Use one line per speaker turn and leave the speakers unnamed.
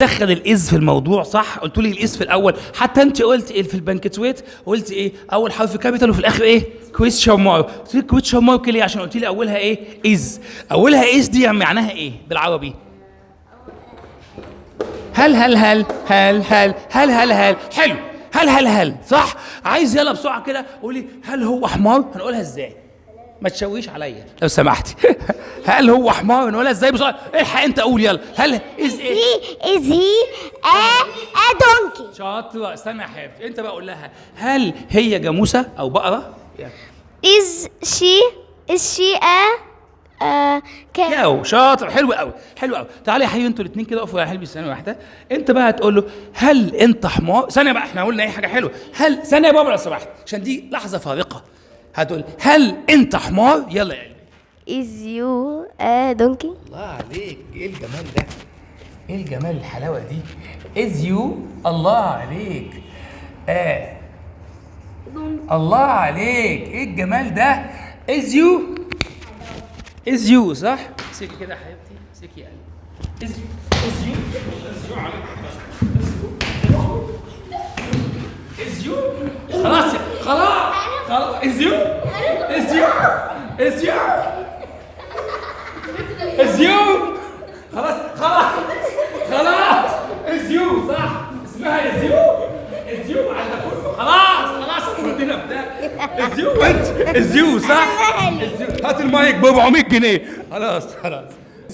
دخل الاز في الموضوع صح. قلت لي الاز في الاول، حتى انت قلت ايه في البنكتويت، قلت ايه اول حرف كابيتال وفي الاخر ايه كويستشن مارك. قلت لي كويستشن مارك ليه؟ عشان قلت لي اولها ايه از. اولها از دي معناها ايه بالعربي؟ هل هل هل هل هل هل هل هل حلو. هل صح. عايز يلا بسرعه كده قولي هل هو حمار. هنقولها ازاي؟ ما تشويش عليا لو سمحتي. هل هو حمار؟ نقولها ازاي بسرعه؟ الحق انت قول يلا. هل از ايه؟
Is he a donkey?
شاطره. استنى يا حبيبتي، انت بقى قول لها هل هي جاموسه او بقره؟
Is she a cat?
ياو. شاطر. حلو قوي حلو قوي. تعالي يا حبيبي انتوا الاثنين كده اقفوا يا حبيبي ثانيه واحده. انت بقى هتقول له هل انت حمار. ثانيه بقى، احنا قلنا ايه حاجه حلوه. هل ثانيه يا بابا لو سمحت عشان دي لحظه فارقه. هتقول هل انت حمار. يلا يا قلبي.
Is you a donkey?
الله عليك، ايه الجمال ده؟ ايه الجمال الحلاوه دي؟ از يو. الله عليك. الله عليك، ايه الجمال ده؟ از يو. از يو صح؟ امسكي كده يا حبيبتي، امسكي يا قلبي. از يو. از يو. از يو عليك. از يو. خلاص خلاص خلاص. از يو. از يو. از يو. از يو. خلاص خلاص خلاص. از يو صح. اسمها از يو. از يو على كله. خلاص خلاص ودينا في ده. از يو. انت از يو صح. از يو. هات المايك ب 400 جنيه. خلاص خلاص.